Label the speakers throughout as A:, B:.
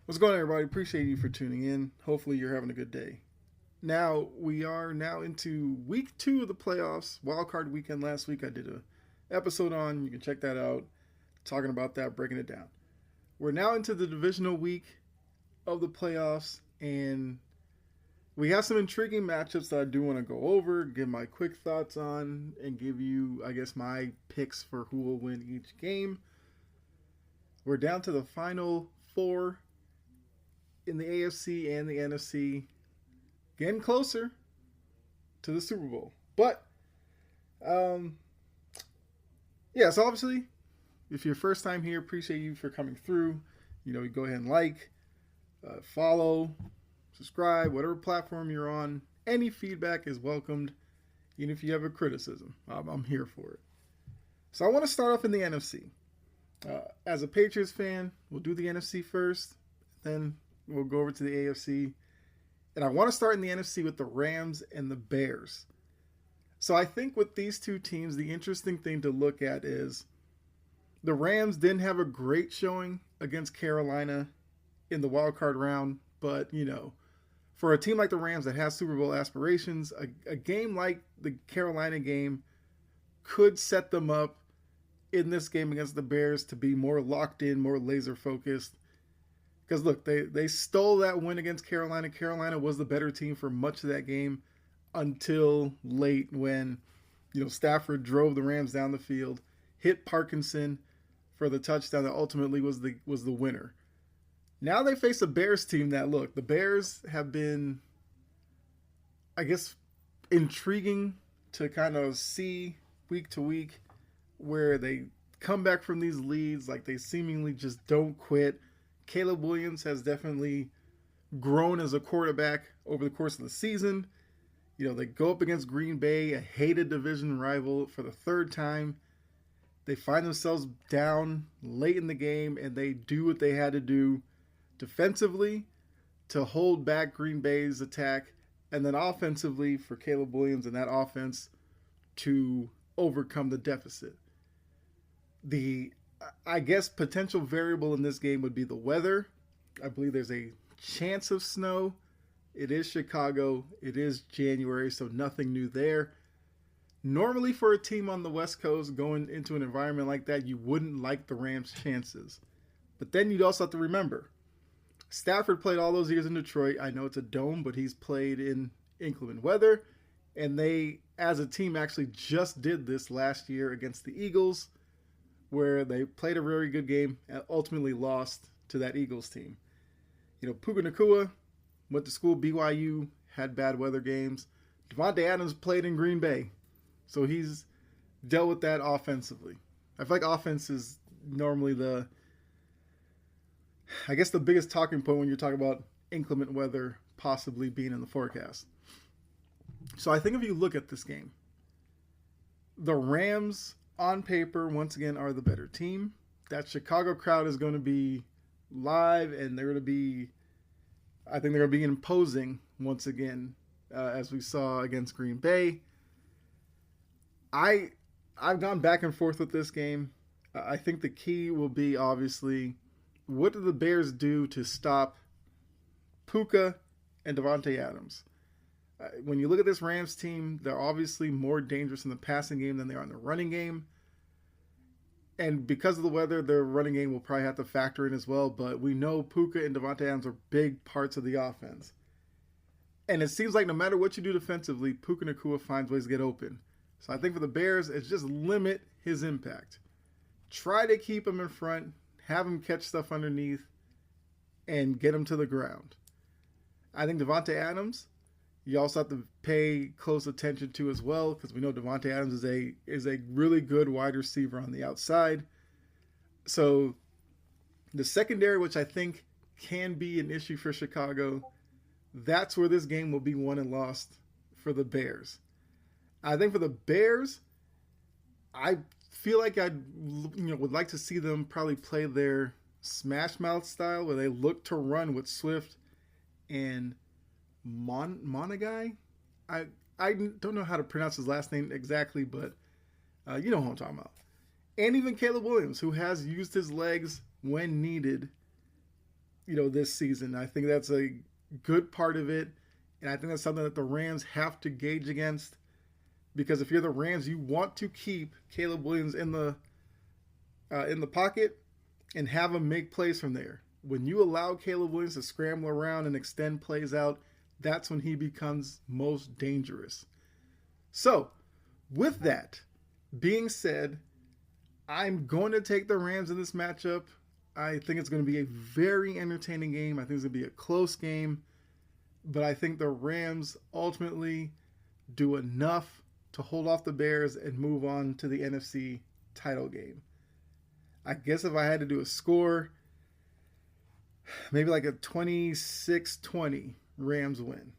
A: What's going on, everybody? Appreciate you for tuning in. Hopefully, you're having a good day. Now, we are now into week 2 of the playoffs. Wildcard weekend last week, I did a episode on. You can check that out. Talking about that, breaking it down. We're now into the divisional week of the playoffs, and we have some intriguing matchups that I do want to go over, give my quick thoughts on, and give you, I guess, my picks for who will win each game. We're down to the final 4 in the AFC and the NFC, getting closer to the Super Bowl. But, so obviously, if you're first time here, appreciate you for coming through. You go ahead and like, follow, subscribe, whatever platform you're on. Any feedback is welcomed, even if you have a criticism. I'm here for it. So I want to start off in the NFC. As a Patriots fan, we'll do the NFC first, then we'll go over to the AFC. And I want to start in the NFC with the Rams and the Bears. So I think with these two teams, the interesting thing to look at is the Rams didn't have a great showing against Carolina in the wild card round. But, for a team like the Rams that has Super Bowl aspirations, a game like the Carolina game could set them up in this game against the Bears to be more locked in, more laser focused. Because look, they stole that win against Carolina. Carolina was the better team for much of that game until late when, Stafford drove the Rams down the field, hit Parkinson for the touchdown that ultimately was the winner. Now they face a Bears team that, look, the Bears have been, I guess, intriguing to kind of see week to week, where they come back from these leads like they seemingly just don't quit. Caleb Williams has definitely grown as a quarterback over the course of the season. They go up against Green Bay, a hated division rival, for the third time. They find themselves down late in the game, and they do what they had to do defensively to hold back Green Bay's attack, and then offensively for Caleb Williams and that offense to overcome the deficit. The, I guess, potential variable in this game would be the weather. I believe there's a chance of snow. It is Chicago. It is January, so nothing new there. Normally for a team on the West Coast going into an environment like that, you wouldn't like the Rams' chances. But then you'd also have to remember, Stafford played all those years in Detroit. I know it's a dome, but he's played in inclement weather. And they, as a team, actually just did this last year against the Eagles, where they played a very good game and ultimately lost to that Eagles team. Puka Nacua went to school BYU, had bad weather games. Devontae Adams played in Green Bay, so he's dealt with that offensively. I feel like offense is normally the biggest talking point when you're talking about inclement weather possibly being in the forecast. So I think if you look at this game, the Rams on paper, once again, are the better team. That Chicago crowd is going to be live, and I think they're going to be imposing once again, as we saw against Green Bay. I've gone back and forth with this game. I think the key will be, obviously, what do the Bears do to stop Puka and Devontae Adams? When you look at this Rams team, they're obviously more dangerous in the passing game than they are in the running game. And because of the weather, their running game will probably have to factor in as well. But we know Puka and Devontae Adams are big parts of the offense. And it seems like no matter what you do defensively, Puka Nacua finds ways to get open. So I think for the Bears, it's just limit his impact. Try to keep him in front, have him catch stuff underneath, and get him to the ground. I think Devontae Adams, you also have to pay close attention to as well, because we know Devontae Adams is a really good wide receiver on the outside. So the secondary, which I think can be an issue for Chicago, that's where this game will be won and lost for the Bears. I think for the Bears, I feel like I would like to see them probably play their smash mouth style, where they look to run with Swift and Monagai. I don't know how to pronounce his last name exactly, but you know who I'm talking about. And even Caleb Williams, who has used his legs when needed this season. I think that's a good part of it, and I think that's something that the Rams have to gauge against, because if you're the Rams, you want to keep Caleb Williams in the pocket and have him make plays from there. When you allow Caleb Williams to scramble around and extend plays out, that's when he becomes most dangerous. So, with that being said, I'm going to take the Rams in this matchup. I think it's going to be a very entertaining game. I think it's going to be a close game. But I think the Rams ultimately do enough to hold off the Bears and move on to the NFC title game. I guess if I had to do a score, maybe like a 26-20 Rams win.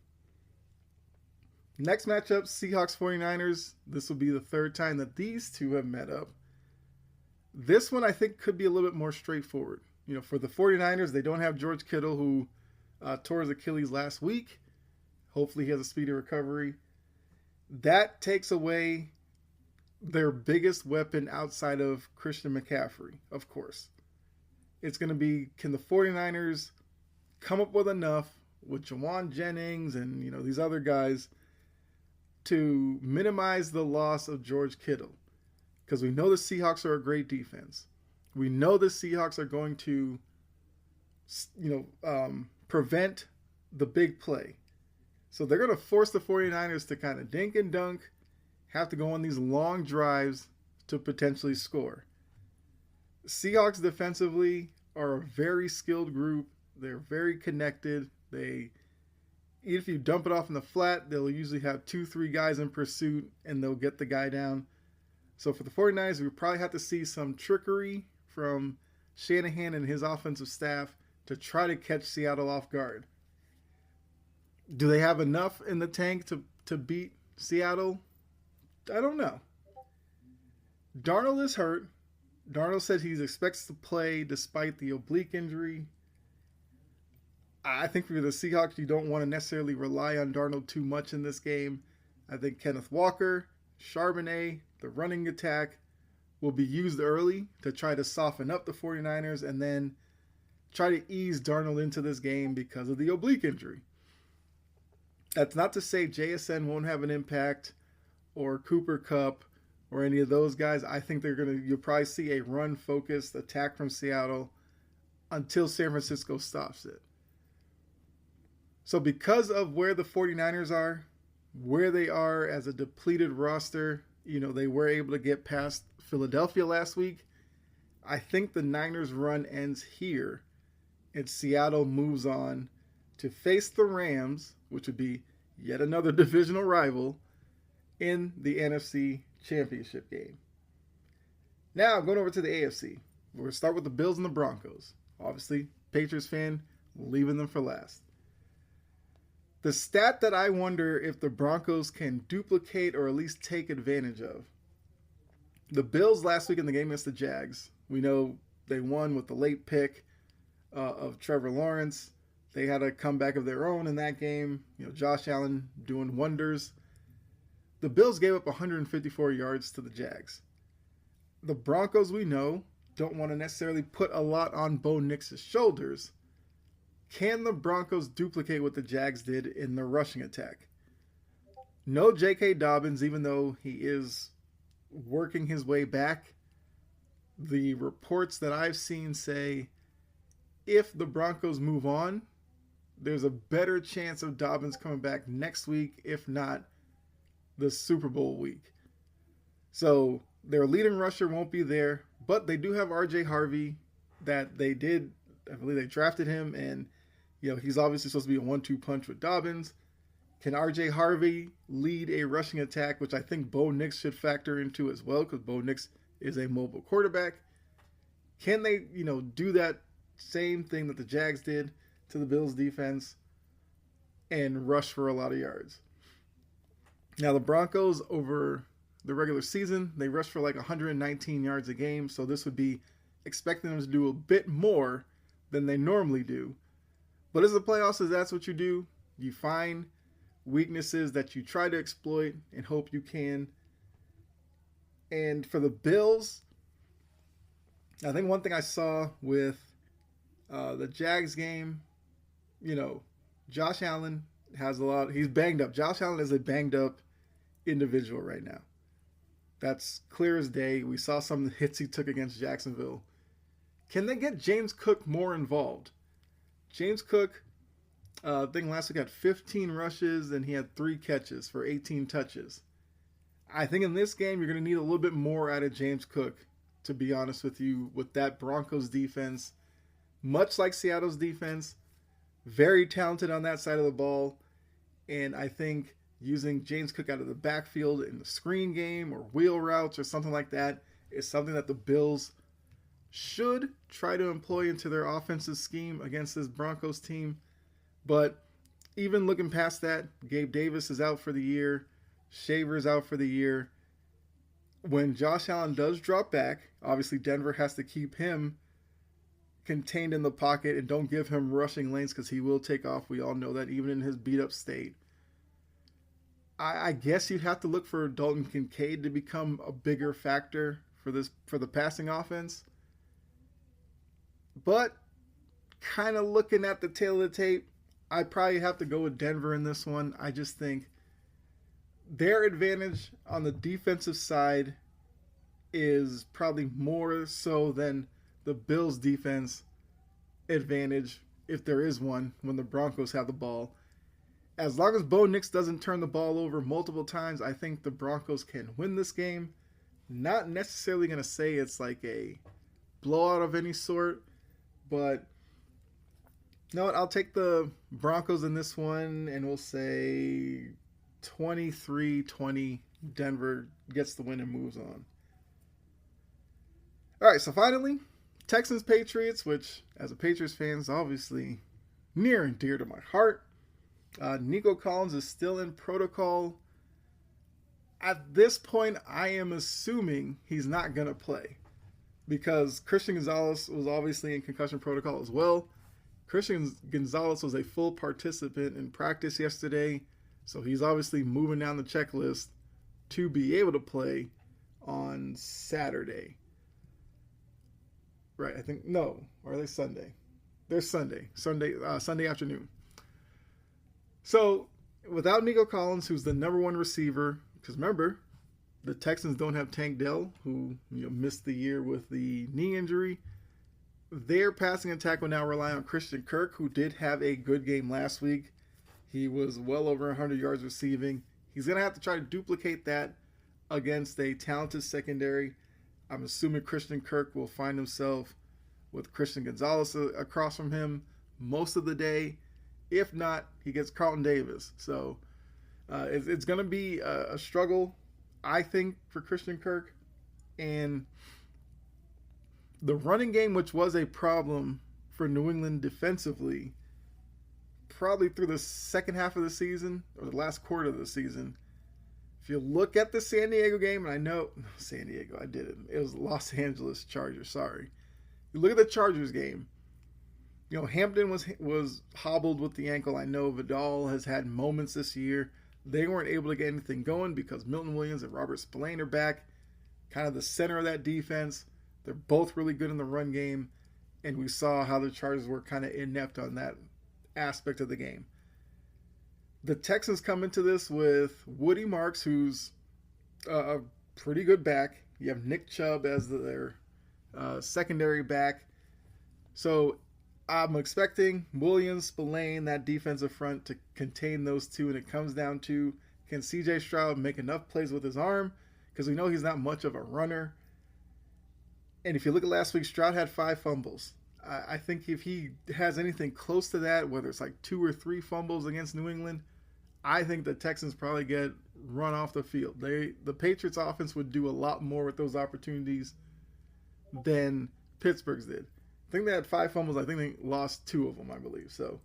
A: Next matchup, Seahawks 49ers. This will be the third time that these two have met up. This one I think could be a little bit more straightforward. For the 49ers, they don't have George Kittle, who tore his Achilles last week. Hopefully he has a speedy recovery. That takes away their biggest weapon outside of Christian McCaffrey, of course. It's going to be, can the 49ers come up with enough with Jawan Jennings and these other guys to minimize the loss of George Kittle? Because we know the Seahawks are a great defense. We know the Seahawks are going to prevent the big play. So they're going to force the 49ers to kind of dink and dunk, have to go on these long drives to potentially score. Seahawks defensively are a very skilled group. They're very connected. If you dump it off in the flat, they'll usually have 2-3 guys in pursuit, and they'll get the guy down. So for the 49ers, we probably have to see some trickery from Shanahan and his offensive staff to try to catch Seattle off guard. Do they have enough in the tank to beat Seattle? I don't know. Darnold is hurt. Darnold said he expects to play despite the oblique injury. I think for the Seahawks, you don't want to necessarily rely on Darnold too much in this game. I think Kenneth Walker, Charbonnet, the running attack will be used early to try to soften up the 49ers and then try to ease Darnold into this game because of the oblique injury. That's not to say JSN won't have an impact or Cooper Kupp or any of those guys. I think you'll probably see a run-focused attack from Seattle until San Francisco stops it. So because of where the 49ers are, where they are as a depleted roster, they were able to get past Philadelphia last week. I think the Niners run ends here and Seattle moves on to face the Rams, which would be yet another divisional rival, in the NFC Championship game. Now, going over to the AFC. We're going to start with the Bills and the Broncos. Obviously, Patriots fan, leaving them for last. The stat that I wonder if the Broncos can duplicate or at least take advantage of. The Bills last week in the game against the Jags, we know they won with the late pick of Trevor Lawrence. They had a comeback of their own in that game. Josh Allen doing wonders. The Bills gave up 154 yards to the Jags. The Broncos, we know, don't want to necessarily put a lot on Bo Nix's shoulders. Can the Broncos duplicate what the Jags did in the rushing attack? No J.K. Dobbins, even though he is working his way back. The reports that I've seen say if the Broncos move on, there's a better chance of Dobbins coming back next week, if not the Super Bowl week. So their leading rusher won't be there, but they do have R.J. Harvey that I believe they drafted him, and he's obviously supposed to be a 1-2 punch with Dobbins. Can R.J. Harvey lead a rushing attack, which I think Bo Nix should factor into as well, because Bo Nix is a mobile quarterback. Can they, do that same thing that the Jags did to the Bills defense and rush for a lot of yards? Now, the Broncos over the regular season, they rushed for like 119 yards a game, so this would be expecting them to do a bit more than they normally do. But as the playoffs, that's what you do. You find weaknesses that you try to exploit and hope you can. And for the Bills, I think one thing I saw with The Jags game, Josh Allen has a lot. He's banged up. Josh Allen is a banged up individual right now. That's clear as day. We saw some of the hits he took against Jacksonville. Can they get James Cook more involved? James Cook, I think last week had 15 rushes and he had 3 catches for 18 touches. I think in this game you're going to need a little bit more out of James Cook, to be honest with you, with that Broncos defense. Much like Seattle's defense, very talented on that side of the ball. And I think using James Cook out of the backfield in the screen game or wheel routes or something like that is something that the Bills should try to employ into their offensive scheme against this Broncos team. But even looking past that, Gabe Davis is out for the year. Shaver's out for the year. When Josh Allen does drop back, obviously Denver has to keep him contained in the pocket and don't give him rushing lanes because he will take off. We all know that, even in his beat-up state. I guess you'd have to look for Dalton Kincaid to become a bigger factor for the passing offense. But kind of looking at the tail of the tape, I'd probably have to go with Denver in this one. I just think their advantage on the defensive side is probably more so than the Bills' defense advantage, if there is one, when the Broncos have the ball. As long as Bo Nix doesn't turn the ball over multiple times, I think the Broncos can win this game. Not necessarily going to say it's like a blowout of any sort, but you know what? I'll take the Broncos in this one, and we'll say 23-20. Denver gets the win and moves on. All right, so finally, Texans-Patriots, which as a Patriots fan is obviously near and dear to my heart. Nico Collins is still in protocol. At this point, I am assuming he's not going to play because Christian Gonzalez was obviously in concussion protocol as well. Christian Gonzalez was a full participant in practice yesterday, so he's obviously moving down the checklist to be able to play on Saturday. Right, I think, no, or are they Sunday? They're Sunday afternoon. So, without Nico Collins, who's the number one receiver, because remember, the Texans don't have Tank Dell, who missed the year with the knee injury. Their passing attack will now rely on Christian Kirk, who did have a good game last week. He was well over 100 yards receiving. He's going to have to try to duplicate that against a talented secondary. I'm assuming Christian Kirk will find himself with Christian Gonzalez across from him most of the day. If not, he gets Carlton Davis. So it's going to be a struggle, I think, for Christian Kirk. And the running game, which was a problem for New England defensively, probably through the second half of the season, or the last quarter of the season. If you look at the San Diego game, and I know, San Diego, I did it. It was Los Angeles Chargers, sorry. You look at the Chargers game. Hampton was hobbled with the ankle. I know Vidal has had moments this year. They weren't able to get anything going because Milton Williams and Robert Spillane are back, kind of the center of that defense. They're both really good in the run game, and we saw how the Chargers were kind of inept on that aspect of the game. The Texans come into this with Woody Marks, who's a pretty good back. You have Nick Chubb as their secondary back. So I'm expecting Williams, Spillane, that defensive front to contain those two, and it comes down to, can C.J. Stroud make enough plays with his arm? Because we know he's not much of a runner. And if you look at last week, Stroud had 5 fumbles. I think if he has anything close to that, whether it's like 2 or 3 fumbles against New England, I think the Texans probably get run off the field. The Patriots offense would do a lot more with those opportunities than Pittsburgh's did. I think they had 5 fumbles. I think they lost 2 of them, I believe. So,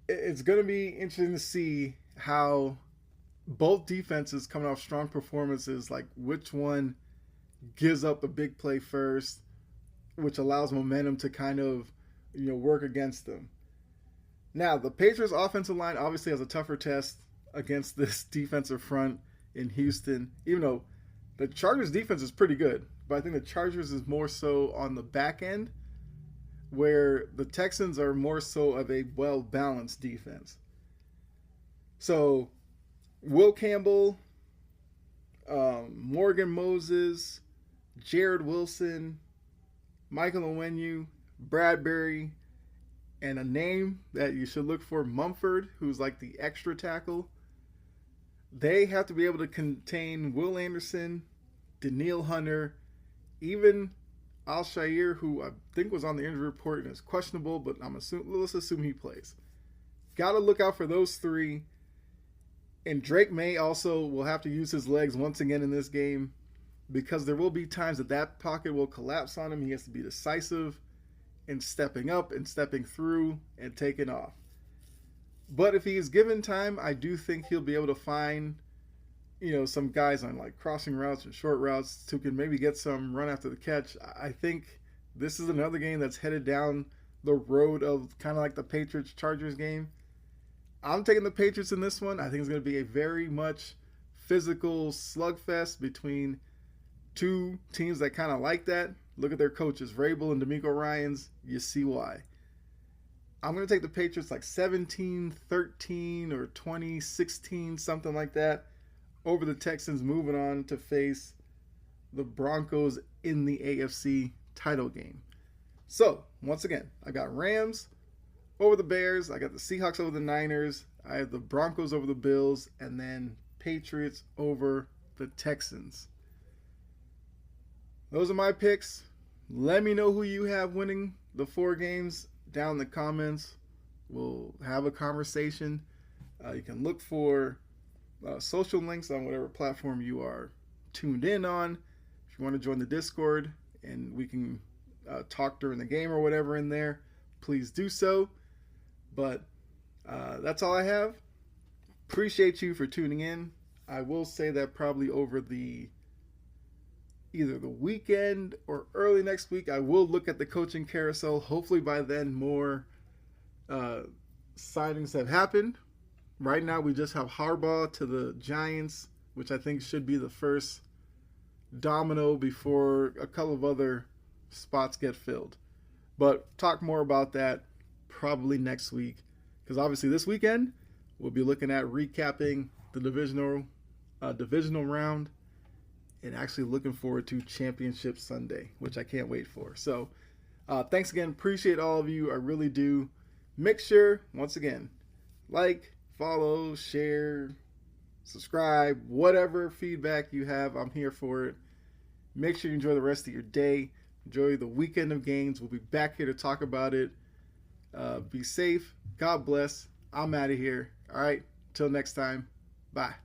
A: it's going to be interesting to see how both defenses coming off strong performances, like which one gives up a big play first, which allows momentum to kind of, work against them. Now, the Patriots offensive line obviously has a tougher test against this defensive front in Houston, even though the Chargers defense is pretty good. but I think the Chargers is more so on the back end, where the Texans are more so of a well-balanced defense. So, Will Campbell, Morgan Moses, Jared Wilson, Michael Onwenu, Bradbury, and a name that you should look for, Mumford, who's like the extra tackle. They have to be able to contain Will Anderson, Daniil Hunter, even Al-Shaair, who I think was on the injury report and is questionable, but let's assume he plays. Got to look out for those three. And Drake May also will have to use his legs once again in this game, because there will be times that pocket will collapse on him. He has to be decisive in stepping up and stepping through and taking off. But if he is given time, I do think he'll be able to find, some guys on like crossing routes and short routes who can maybe get some run after the catch. I think this is another game that's headed down the road of kind of like the Patriots-Chargers game. I'm taking the Patriots in this one. I think it's going to be a very much physical slugfest between two teams that kind of like that. Look at their coaches, Vrabel and DeMeco Ryans. You see why. I'm going to take the Patriots like 17-13 or 20-16, something like that, over the Texans, moving on to face the Broncos in the AFC title game. So, once again, I got Rams over the Bears. I got the Seahawks over the Niners. I have the Broncos over the Bills. And then Patriots over the Texans. Those are my picks. Let me know who you have winning the 4 games down in the comments. We'll have a conversation. You can look for social links on whatever platform you are tuned in on. If you want to join the Discord and we can talk during the game or whatever in there, please do so. But that's all I have. Appreciate you for tuning in. I will say that probably over either the weekend or early next week, I will look at the coaching carousel. Hopefully by then more signings have happened. Right now we just have Harbaugh to the Giants, which I think should be the first domino before a couple of other spots get filled. But talk more about that probably next week, because obviously this weekend we'll be looking at recapping the divisional round and actually looking forward to Championship Sunday, which I can't wait for. So thanks again. Appreciate all of you. I really do. Make sure, once again, like, follow, share, subscribe, whatever feedback you have, I'm here for it. Make sure you enjoy the rest of your day. Enjoy the weekend of games. We'll be back here to talk about it. Be safe. God bless. I'm out of here. All right. Till next time. Bye.